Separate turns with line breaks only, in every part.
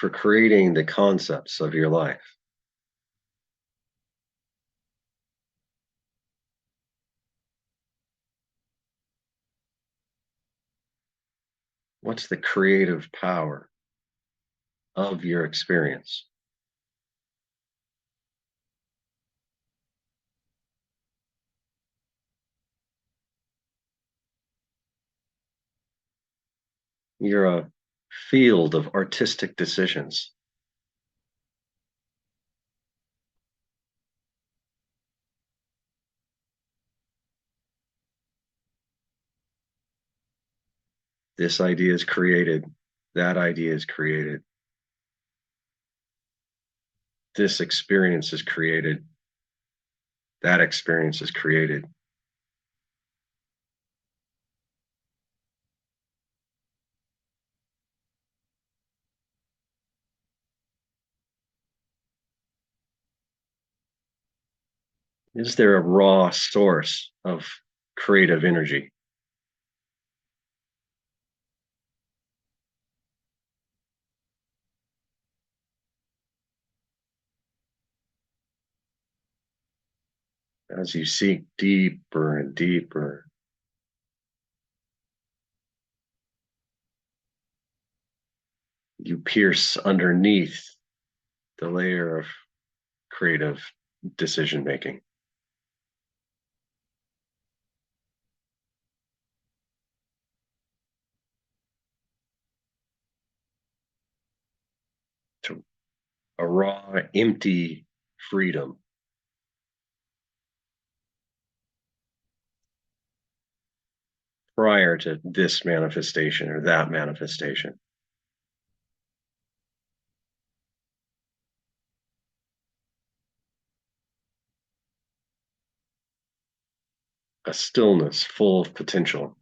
for creating the concepts of your life? What's the creative power of your experience? You're a field of artistic decisions. This idea is created. That idea is created. This experience is created. That experience is created. Is there a raw source of creative energy? As you seek deeper and deeper, you pierce underneath the layer of creative decision making. To a raw, empty freedom. Prior to this manifestation or that manifestation. A stillness full of potential.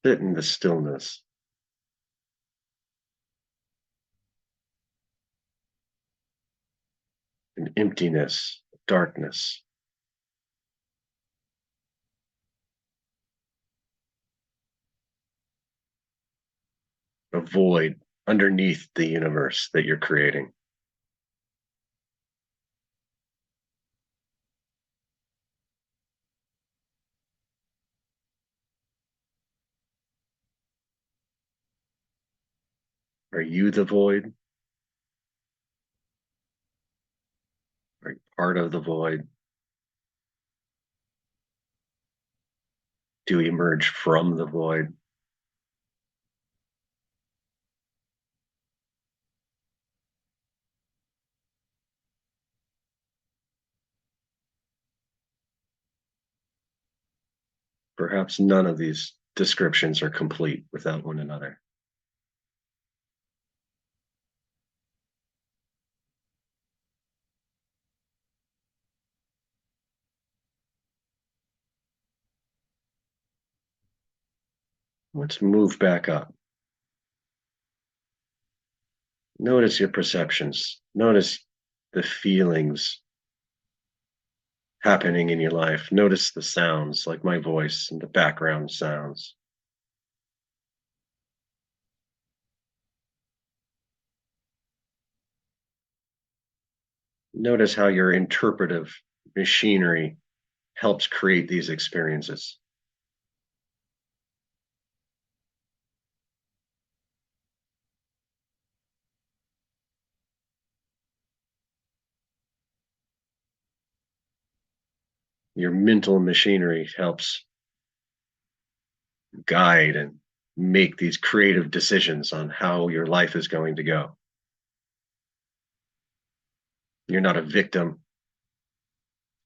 Sit in the stillness. An emptiness, darkness. A void underneath the universe that you're creating. Are you the void? Are you part of the void? Do you emerge from the void? Perhaps none of these descriptions are complete without one another. Let's move back up. Notice your perceptions. Notice the feelings happening in your life. Notice the sounds, like my voice and the background sounds. Notice how your interpretive machinery helps create these experiences. Your mental machinery helps guide and make these creative decisions on how your life is going to go. You're not a victim.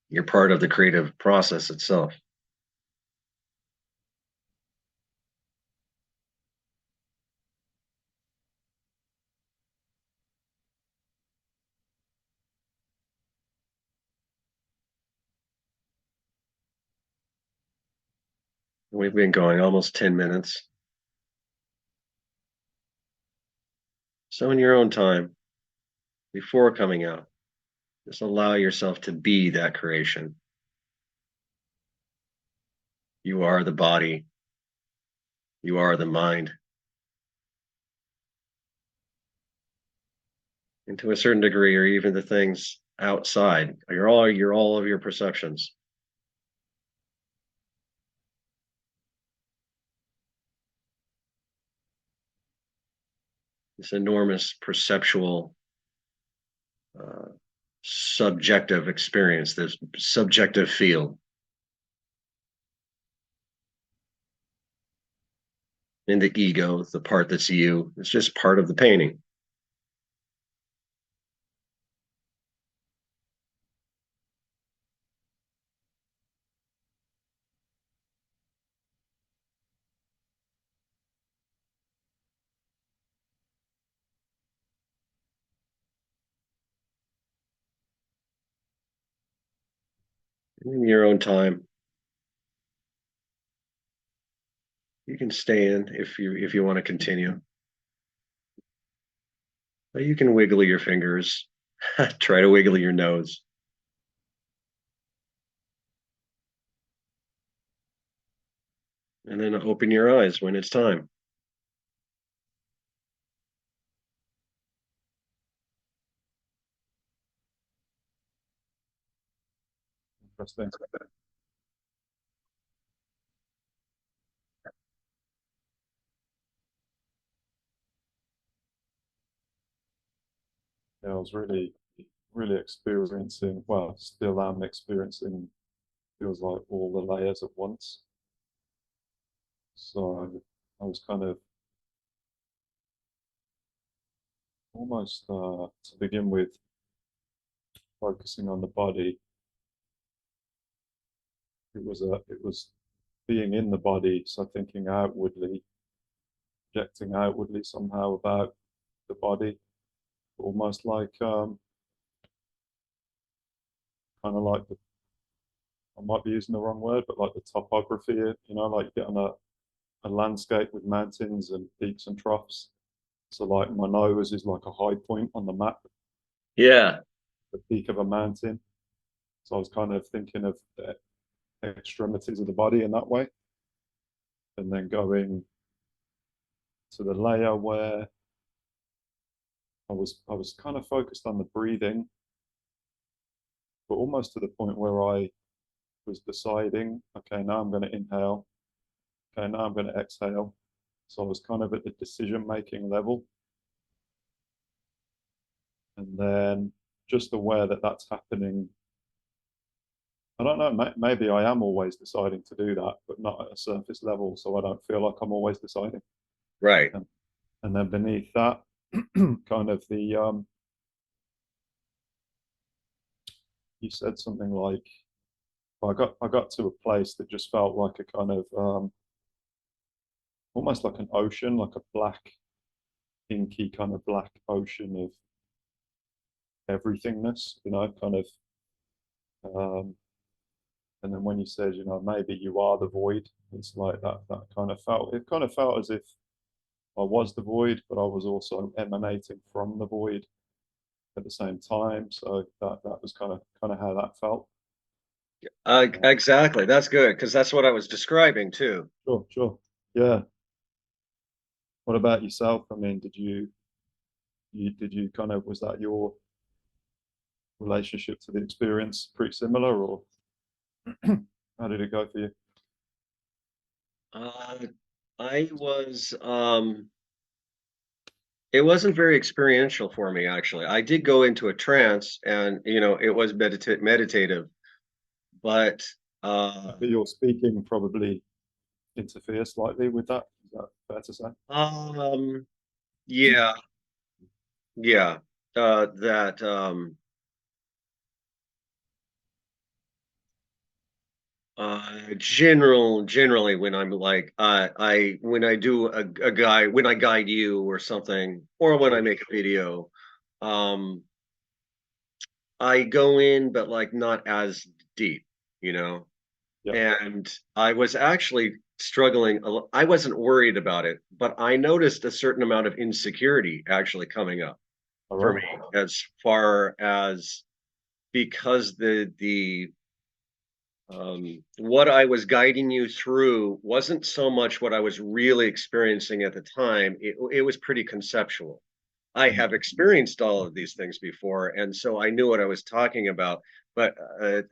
You're part of the creative process itself. We've been going almost 10 minutes. So in your own time, before coming out, just allow yourself to be that creation. You are the body. You are the mind. And to a certain degree, or even the things outside, you're all of your perceptions. This enormous perceptual, uh, subjective experience, this subjective field. And the ego, the part that's you, it's just part of the painting. In your own time, you can stay in if you want to continue. But you can wiggle your fingers, try to wiggle your nose. And then open your eyes when it's time.
Interesting. Yeah, I was really experiencing, well, still am experiencing, feels like all the layers at once. So I was kind of almost, to begin with, focusing on the body. It was being in the body, so thinking outwardly, projecting outwardly somehow about the body, almost like kind of like the, I might be using the wrong word, but like the topography, like get on a landscape with mountains and peaks and troughs. So like my nose is like a high point on the map,
Yeah.
the peak of a mountain. So I was kind of thinking of the extremities of the body in that way, and then going to the layer where I was kind of focused on the breathing, but almost to the point where I was deciding, okay, now I'm going to inhale, okay, now I'm going to exhale. So I was kind of at the decision making level, and then just aware that that's happening. I don't know, maybe I am always deciding to do that, but not at a surface level, so I don't feel like I'm always deciding.
Right.
And then beneath that, kind of the you said something like I got to a place that just felt like a kind of almost like an ocean, like a black, inky kind of black ocean of everythingness, kind of and then when you said, maybe you are the void, it's like that kind of felt as if I was the void, but I was also emanating from the void at the same time. So that was kind of how that felt.
Exactly. That's good because that's what I was describing too.
Sure, sure. Yeah. What about yourself? I mean, did you kind of, was that your relationship to the experience pretty similar, or how did it go for you?
Uh, I was it wasn't very experiential for me actually. I did go into a trance and it was meditative, but
But your speaking probably interferes slightly with that. Is that fair to say?
um yeah, yeah. That generally when I'm like I when I do a guide when I guide you or something or when I
Sure.
make a video, um I go in but like not as deep, you know.
Yeah.
And I was actually struggling. I wasn't worried about it, but I noticed a certain amount of insecurity actually coming up
All
for
right.
me, as far as, because the what I was guiding you through wasn't so much what I was really experiencing at the time. It was pretty conceptual. I
Mm.
have experienced all of these things before, and so I knew what I was talking about. But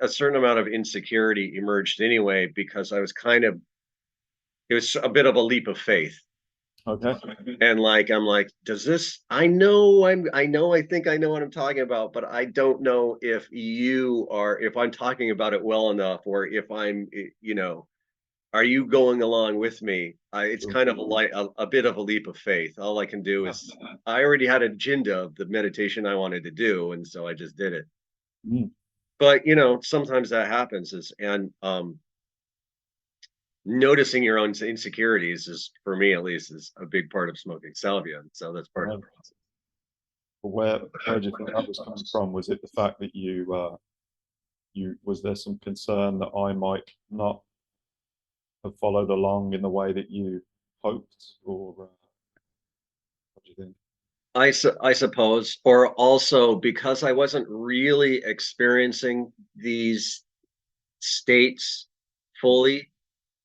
a certain amount of insecurity emerged anyway, because I was kind of, it was a bit of a leap of faith.
Okay.
And like, I'm like, does this, I think I know what I'm talking about, but I don't know if if I'm talking about it well enough, or if are you going along with me? It's
Sure.
kind of a bit of a leap of faith. All I can do is, I already had an agenda of the meditation I wanted to do, and so I just did it.
Mm.
But sometimes that happens, and noticing your own insecurities is, for me at least, is a big part of smoking salvia. And so that's part of
Right.
the process.
But where do you think that was coming from? Was it the fact that was there some concern that I might not have followed along in the way that you hoped, or what do you think?
I suppose, or also because I wasn't really experiencing these states fully.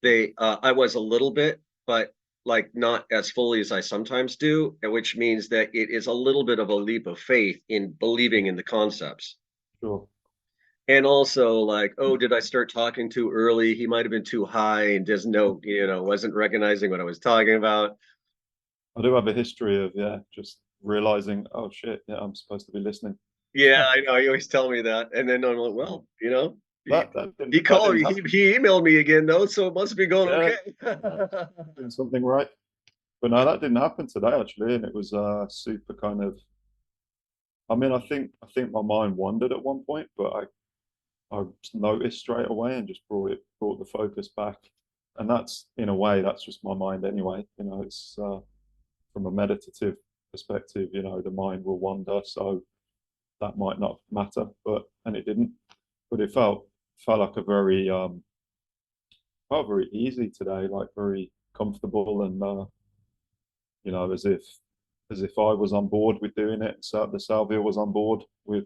I was a little bit, but like not as fully as I sometimes do, which means that it is a little bit of a leap of faith in believing in the concepts.
Sure.
And also, like, oh, did I start talking too early? He might have been too high and doesn't know, wasn't recognizing what I was talking about.
I do have a history of, yeah, just realizing, oh shit, yeah, I'm supposed to be listening.
Yeah, I know. You always tell me that, and then I'm like, well, he,
That didn't
he called me.
happen.
He emailed me again though, so it must be going
Yeah,
okay.
doing something right. But no, that didn't happen today actually, and it was super kind of. I mean, I think my mind wandered at one point, but I noticed straight away and just brought the focus back, and that's, in a way, that's just my mind anyway. It's from a meditative perspective. The mind will wander, so that might not matter, and it didn't. But it felt like a very felt very easy today, like very comfortable, and as if I was on board with doing it. So the Salvia was on board with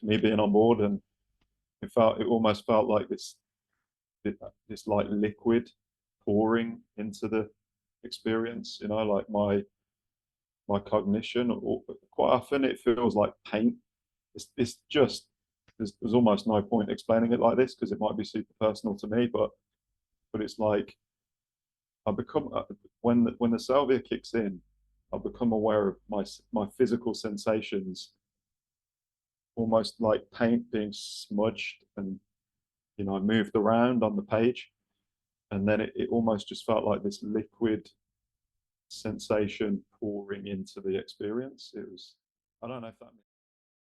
me being on board, and it almost felt like this like liquid pouring into the experience. Like my cognition, or quite often it feels like paint. It's just there's almost no point explaining it like this, because it might be super personal to me, but it's like I become when the salvia kicks in, I become aware of my physical sensations, almost like paint being smudged and moved around on the page, and then it almost just felt like this liquid sensation pouring into the experience. It was, I don't know if that